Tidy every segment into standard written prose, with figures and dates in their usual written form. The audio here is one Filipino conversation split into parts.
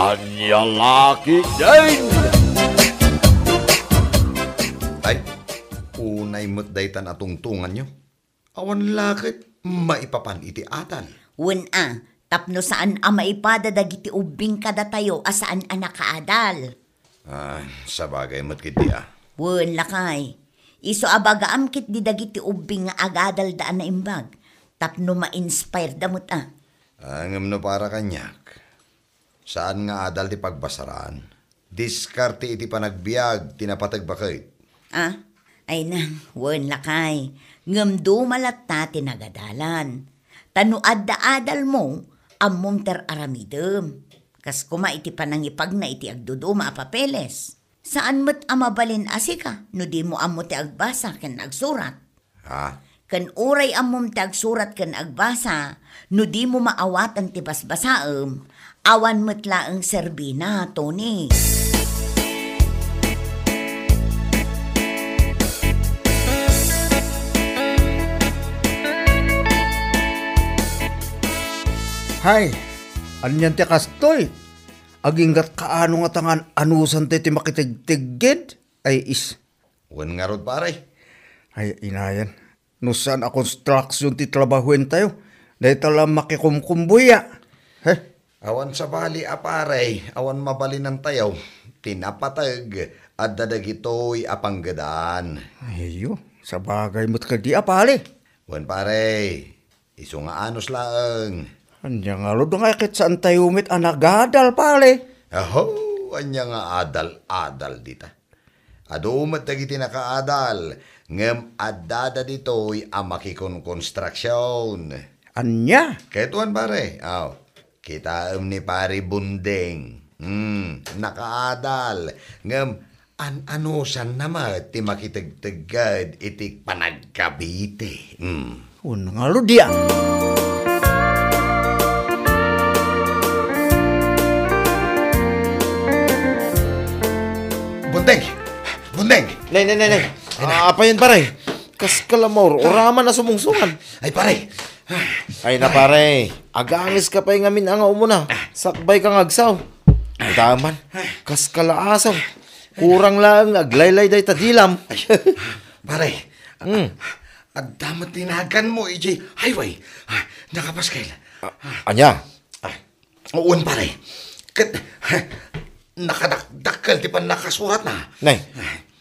Anyang laki din! Ay, unay mo't daytan atungtungan nyo. Awan lakit, maipapan iti atal. Wuna, tapno saan ang maipadada iti ubing kada tayo asaan ang nakaadal. Sa bagay mo't kiti Wun lakay, iso abagaam kit di dagiti ubing nga agadal daan na imbag. Tapno ma-inspire damot Angam no para kanyak. Saan nga adal ti pagbasaraan? Diskarte iti panagbiag, tinapatag bakit. Ay nang, wun lakay, ngam dumalat na tinagadalan. Tanuad da adal mo, amom ter aramidem. Kas kuma iti panangipag na iti agduduma a papeles. Saan mo't amabalin asika, no di mo amo ti agbasa ken agsurat. Kan uray amom ti agsurat ken agbasa, no di mo maawatan ti basbasaem, awan mo't laeng serbina, Tony. Hay, anyan ti kastoy. Aginggat kaano nga tangan anusan ti makitigtigid. Ay Wan nga rod pare. Ay inayan. No saan a construction ti trabahuin tayo. Dahil talang makikumkumbuya. Awan sa bali pare, awan mabali ng tayaw. Tinapatag at dadagito'y apanggadaan. Ayo, sa bagay mo't kadi apali. Wan pare, iso nga anos laeng. Anya nga lo nga kit saan tayo umit anagadal pale. Anya nga adal dita. Adumat dagiti nakaadal, ngem adada dito'y amakikon konstruksyon. Anya? Ketuan pare, kita ni pare Bundeng. Nakaadal, ngem anusan naman ti makitagtagad iti panagkabite. Una nga lo diya. Bundeng! Nay. Apa yun pare? Kas kalamor, oraman na sumungsungan. Ay pare! Ay na pare, agangis ka pa yung amin ang umuna. Sakbay kang agsaw. Daman, kas kalaasaw. Kurang lang aglaylay day tadilam. Pare, at damat tinagan mo, EJ. Highway, nakapaskal. Anya? Uwan pare. Nakadakdakkel, di pa nakasurat na. Nay,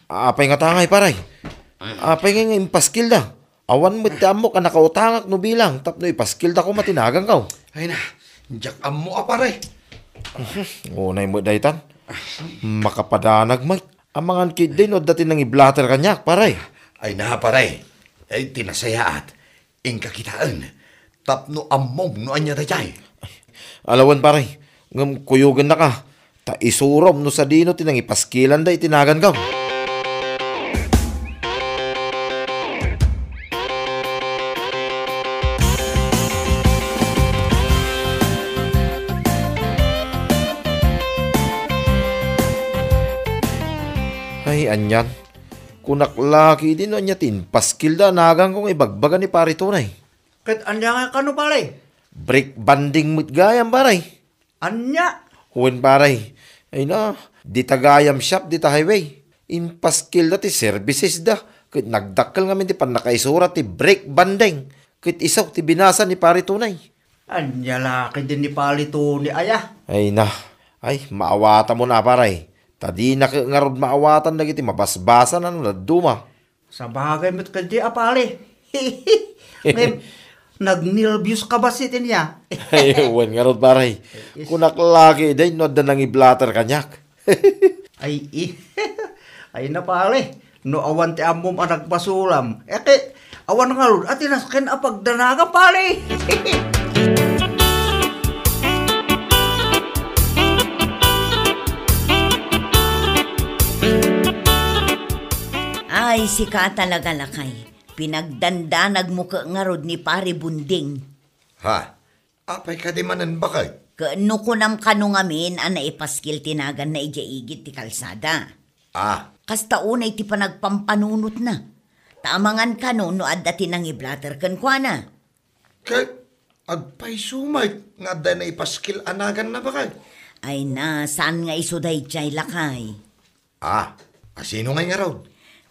apay nga tangay pare. Apay nga impaskil da. Awan mo mo ka nakautangak no bilang. Tapno ipaskil da ko matinagang kaw. Ay na, jak mo pare. Unay mo daytan. Makapadanag may. Amangan kid din o dati nang iblater kanyak pare. Ay na pare. Ay tinasayaat. Ingka kitaan. Tapno among no anya dayay. Alawan pare. Ngam kuyugan na ka. Ta isurom no sa dino tinang ipaskilan da itinagan ka. Ay, anyan. Kunaklaki din no anya paskil da nagang kong ibagbagan ni pare tunay. Kat anya nga kano pare? Break banding mo't gayam pare. Anya? Huwin pare. Ay na, di tagayam shop, di ta highway. Impaskil da ti services da. Kit nagdakkel ngamin ti pan nakaisurat ti break banding. Kit isaw ti binasa ni pare tunay. Anya laki din ni palito ni aya. Ay na, ay maawata mo na pare. Tadi na ngarod maawatan na iti mabasbasan na naduma. Sa bagay mo't kadi pare. Nag-nilbius ka ba sitin niya? Ay, huwin ngarod pare. Kunaklaki day no da nang iblater kanyak. Ay na pare. No awan ti amom ang nagpasulam. Awan nga lud. At inasken apagdanaga pare. Ay, sika talaga lakay. Pinagdandanag mo ka ngarod ni pare Bunding. Apay ka di manan bakit? Kaano ko nam kanong amin ang naipaskil tinagan na ijaigit ti kalsada. Kasta unay ti panagpampanunot na. Taamangan kano no adda tinang iblater kan kwa na. Agpay sumay nga da na ipaskil anagan na bakit? Ay na, saan nga iso dayjay lakay? Sino nga nga raw?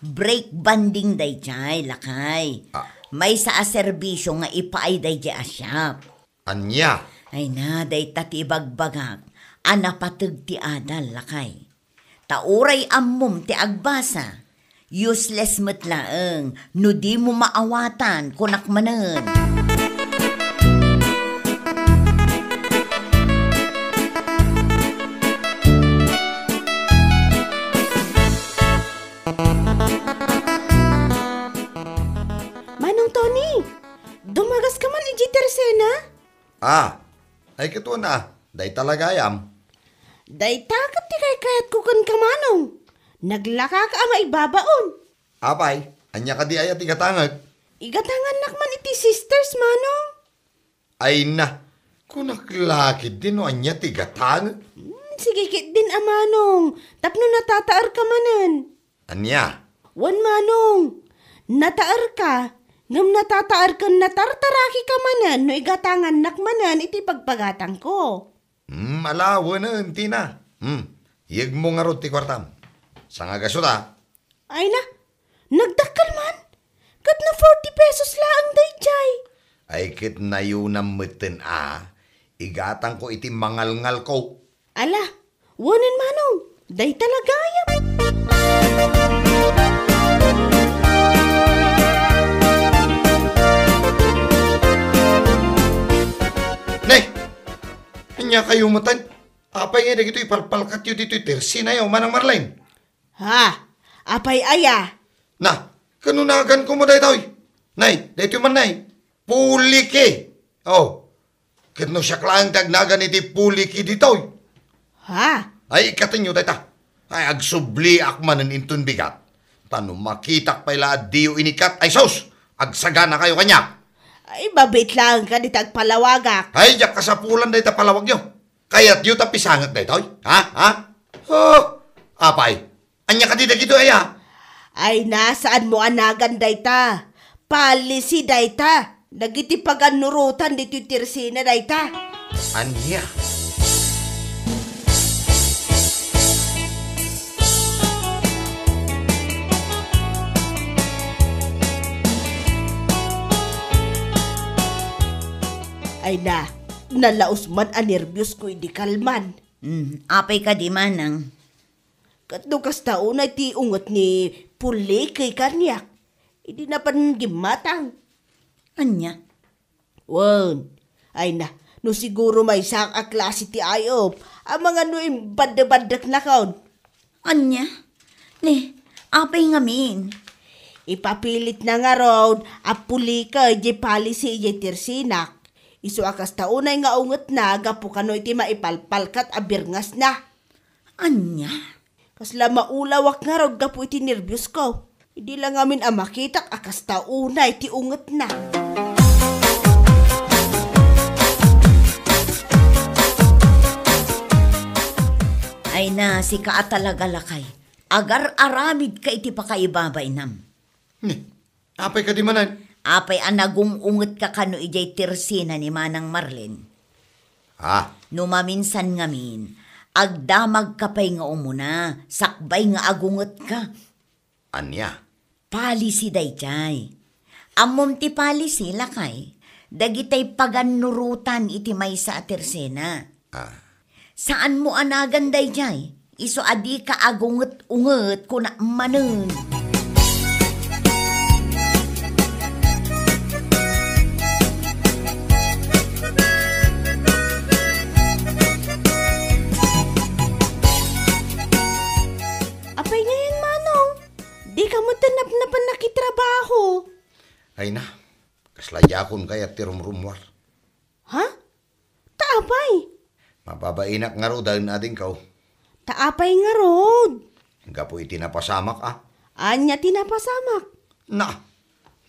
Break banding dayjay lakay. May sa serbisyo nga ipaay dayjay asyap. Anya? Ay na, day tati bagbagak, anapatag ti adal lakay. Tauray ammom ti agbasa. Useless matlaeng, no di mo maawatan kunak manen. Manong Tony, dumagas ka man iji Tersena? Ay kito na. Day talagayam. Day takot ti kay kayat kukan ka manong. Naglaka ka ama ibabaon. Apay, anya ka di ayat igatangag. Igatangan nakman iti sisters manong. Ay na, kunaklakid din o anya tigatangag. Sige kit din amanong, tapno natataar ka manan. Anya? Wan manong, nataar ka. Ngam natataar ka natartaraki ka manan no igatangan nakmanan iti pagpagatang ko. Alawa na, hindi na. Iyag mo nga ro ti kwartam. Sa nga gasuta. Ay na, nagdakal man. Kat na 40 pesos lang dayjay. Ay kit na yun ang meten igatang ko iti mangalngal ko. Ala, wanan manong, day talagayam. Nay! Anya kayo matan. Apay nga dito ipalpalkat yun dito itersi na yun manang Marlene. Ha, apay aya. Na, kanunagan ko mo dahi Nay, dito man nay. Puliki. Kit no siya klaang tagnagan iti puliki dito. Ha, Ay, ikatinyo dahi ta. Ay, agsubli akmanan intun bigat. Tano makitak pa ila diyo inikat. Ay, sos! Agsagana kayo kanya. ay babit lang ka di tagpalawagak. Ay, diyak kasapulan dahi ta palawag nyo. Kaya't yu ta pisangat dahi toy. Ha? Apay, anya ka di dagito aya. Ay nasaan mo anagan dayta? Palisi dayta. Nagitipagan nurutan dito tirsina dayta. Anya? Ay na, nalaos man a nervyos ko hindi kalman. Apay ka di manang. Katno kas taon ay ti ungot ni puli kay kanyak. Hindi na pan gimatang. Anya? Wan, ay na, no siguro may sak a klase ti ayop. Ang mga no banda-bandak na kaon. Anya? Ne, apay ngamin. Ipapilit na nga ron, a puli ka, di palisi di tirsinak. Isu akas taunay nga ungot na, gapu kano iti maipalpalkat a birngas na. Anya? Kasla maulawak nga ron, gapu iti nervyos ko. Hindi lang amin ang makitak, akas taunay iti ungot na. Ay na, si ka talaga lakay. Agar aramid ka iti pakaibabay nam. Apay ka di manan. Apay anagungungot ka kano ijay tirsina ni Manang Marlene. Numaminsan ngamin, agdamag ka pa'y nga umuna, sakbay nga agungot ka. Anya? Palisi dayjay. Amom ti palisi lakay, dagitay paganurutan iti maysa a tirsena. Saan mo anagan dayjay? Iso adi ka agungot-ungot kuna manen. Apay ngayon, Manong. Di ka mo tanap na pa nakitrabaho. Ay na, kasladyakon kaya tirumrumwar. Ha? Taapay. Mapabainak nga ro dahil na din kaw. Taapay nga rod. Gapo itinapasamak Anya tinapasamak. Na,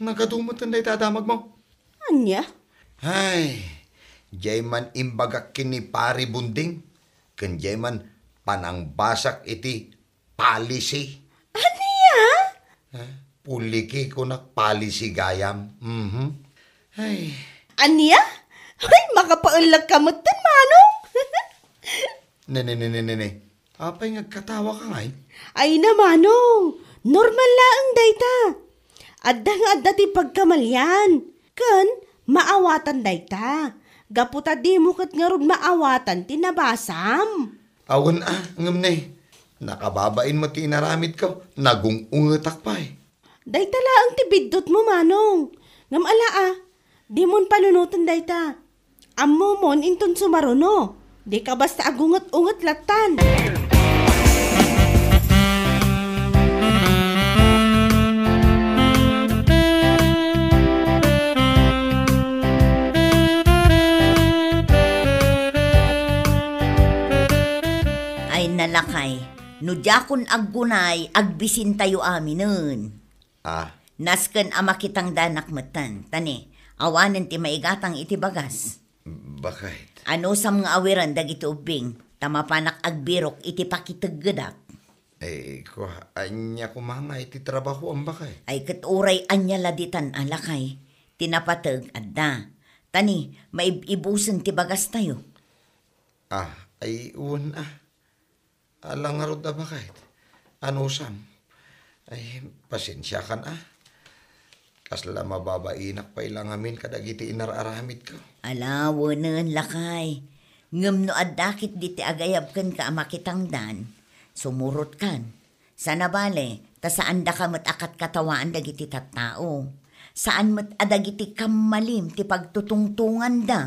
nagadumatan na itadamag mo. Anya? Ay, jay man imbagak kini pari bunding. Kan jay man panangbasak iti palisi. Anya? Puliki ko na palisi gayam. Ay, Anya? Ay, makapaulag ka mo tan, Manong. Nene. Apay ngagkatawa ka ngay? Ay na manong, normal laang dayta. Adda nga adda ti pagkamalyan. Kan, maawatan dayta. Gaputa di mo kat nga ron maawatan tinabasam. Awan ngam nay. Nakababain mo ti inaramid ka. Nagungungatak pa eh. Dayta laang ti biddot mo manong. Ngam ala di mon panunutan dayta. Ammo mon inton sumaruno. Di ka basta agungat-ungat latan. Ay nalakay, no jakon aggunay, agbisin tayo aminen. Nasken ama kitang danak metan, tani, awanen ti maigatang iti bagas. Bakit? Ano sa mga awiran dagiti ubing, tamapanak agbirok iti pakitaggedak. Anya kumanga iti trabaho ang bakay. Ay katuray anya laditan alakay, tinapatag adda. Tani, maibusen ti bagas tayo. Alang nga ron na bakit? Ano sam? Ay, pasensya kan Kasla mababainak pa ilang amin kadagiti inararamid ko. Alawanan lakay. Ngem no addakit diti agayab ken ka amakitang dan. Sumurot kan. Sana bale, ta saan da kamat akat katawaan dagiti tattao. Saan mat adagiti kamalim ti pagtutungtungan da.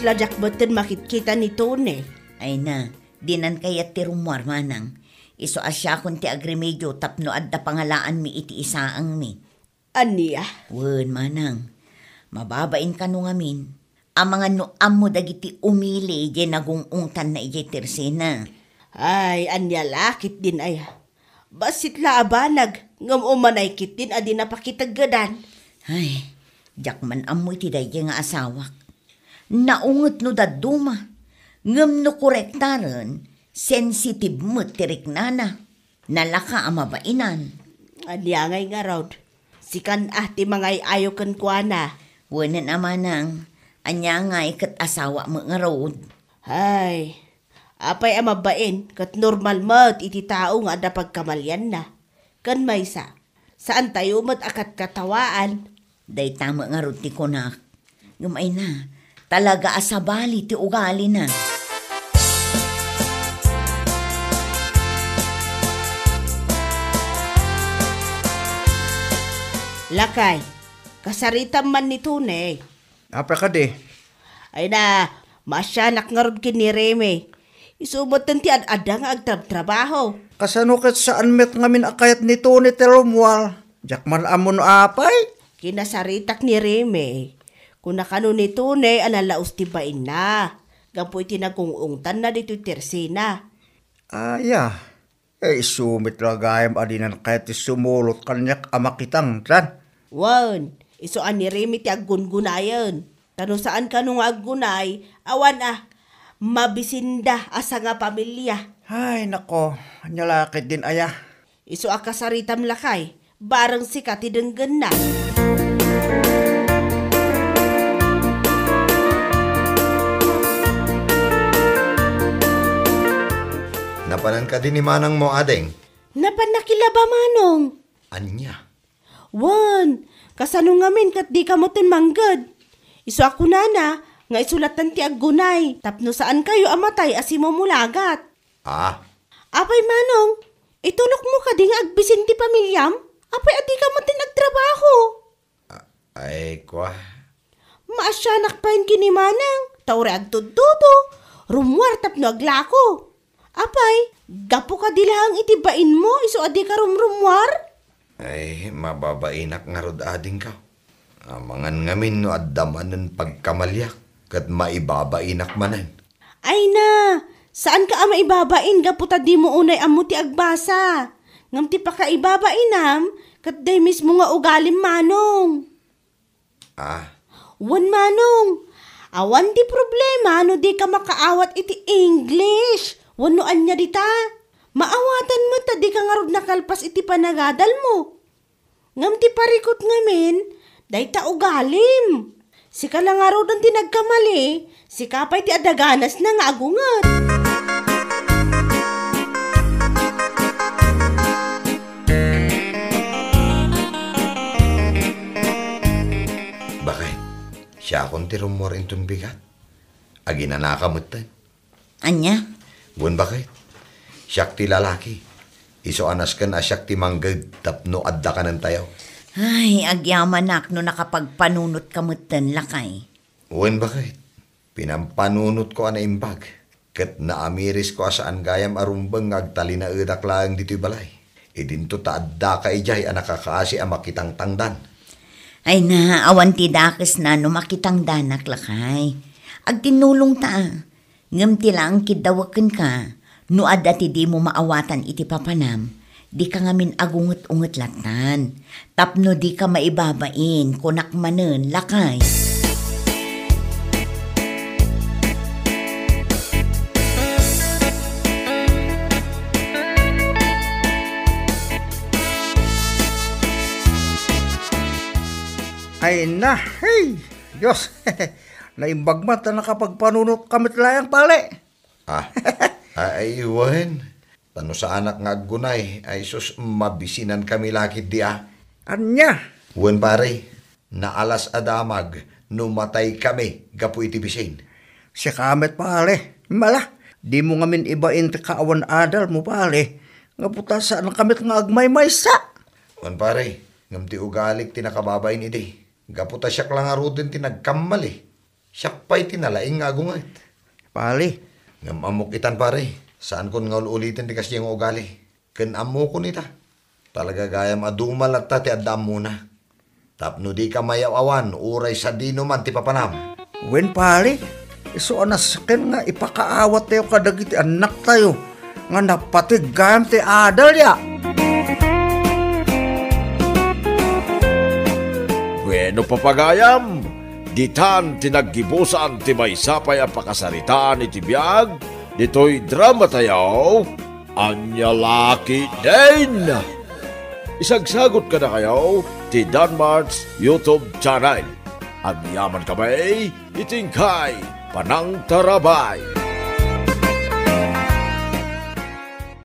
Lajak batin makikita ni Tone. Ay na, dinan kayat ti rumwar manang. Iso asya kun ti agremedyo tapno adda pangalaan mi iti isaang mi. Aniya? Wen manang, mababain ka nung amin. Ang mga nuam mo dagiti umili di nagungungtan na iti tersena. Ay, anya lakit din ay. Basit la abanag, ngam umanay kit din adi napakitaggadan. Ay, jakman amoy ti dayjay nga asawak. Naungot no daduma. Ngam no korektaran, sensitive mo tirik nana. Nalaka ang mabainan. Anyangay nga raw. Sikan ti mangay ayo kan kuana. Wanan amanang, anyangay kat asawa mo nga raw. Ay, apay ang mabain kat normal mat iti tao nga ada pagkamalyan na. Kan maysa, saan tayo mat akat katawaan? Day tama nga raw ti kunak. Ngumay na. Talaga asabali ti ugali na. Lakay, kasaritan man ni Tune. Apa ka di? Ay na, masyanak nga ron kini Reme. Isubot ti ad-ada nga agtrabaho. Kasano kat saan met ngamin akayat nito ni Teromwal? Jakman amon apay? Kinasaritak ni Reme. Kung nakano ni Tune, alalaos ti bain na. Gampoy tinagungungtan na dito tersina. Yeah. Sumit lagayam adinan kahit sumulot kanyak amakitang tan. Wan, isoan ni Remy ti aggungunayan. Tano saan ka nung aggunay, awan mabisinda asa nga pamilya. Ay nako, nyalakit din aya. Iso akasaritam lakay, bareng si katidenggen na. Napanan ka din ni manang mo, adeng. Napanakila ba manong? Anya? Wan, kasano ngamin kat di ka mo manggad. Iso ako nana, nga isulatan ti aggunay. Tapno saan kayo amatay asimo mulagat. Apay manong, itulok mo ka di nga agbisin ti pamilyam? Apay adi ka mo nagtrabaho. Ay, kwa. Maasyanak pa yun kini manang. Taure agtututo. Rumwar tapno aglako. Apay, gapo ka dilahang itibain mo, iso adi ka rumrumwar? Ay, mababainak nga rod ading ka. Amangan ngamin no adamanan pagkamalyak, kat maibabainak manan. Ay na, saan ka ama ibabain, gaputa di mo unay amo ti agbasa. Ngam ti pa ka ibabainam, kat day mismo nga ugalim manong. Wan manong, awan di problema, no di ka makaawat iti English. Wanoan niya dita. Maawatan mo ta di ka nga rod nakalpas iti panagadal mo. Ngam ti parikot ngamin, day ta ugalim. Si ka lang nga rod ang tinagkamali, si kapay ti adaganas na nga agungat. Bakit? Siya akong ti rumor intong bigat. Agi na nakamutan. Anya? Buwan bakit? Siyak ti lalaki. Iso anas ka na siyak ti manggad tapno adda ka ng tayaw. Ay, agyaman nak no nakapagpanunot kamutan lakay. Buwan bakit? Pinampanunot ko ana imbag. Kat naamiris ko saan gayam arumbang agtali na edak lang dito'y balay. Idinto ta adda ka ijay anakakaasi amakitang tangdan. Ay na, awan ti dakes na no makitang danak lakay. Agtinulong ta. Ngam ti lang kidawaken ka. No adda ti di mo maawatan iti papanam. Di ka ngamin agungot-ungot latan. Tapno di ka maibabain kunak manen lakay. Ay na, hey! Diyos, naimbagmat na nakapagpanunot kamit layang pali. Ay, Juan. Tano sa anak nga aggunay, ay sus mabisinan kami lakit di Anya? Juan pare, naalas adamag, numatay kami, gapu iti bisin. Si kamit pali. Mala, di mo ngamin ibain ti kaawan adal mo pali. Nga puta saan ang kamit nga agmay-may sa. Juan pare, ngam ti ugalik tinakababain iti. Gaputa siyak lang arudin tinagkamali. Siyak pa'y tinalaing nga agungat. Pali, Ngam amok itan pare, saan kon nga ulitin ti kasi yung ugali. Ken amo ko nita. Talaga gayam adumal at ti addam muna. Tapno di ka mayawawan, uray sa dino man ti papanam. wen pali, iso anas ken nga ipakaawat tayo kadagiti anak tayo. Nga napatig gayam ti adal ya. Bueno papagayam, ditan tinaggibusan ti may sapay ang pakasaritaan iti biyag, dito'y drama tayo, Anya Laki din! Isagsagot ka na kayo, ti Danmart's YouTube channel. Ang yaman kamay, itingkay, panang tarabay.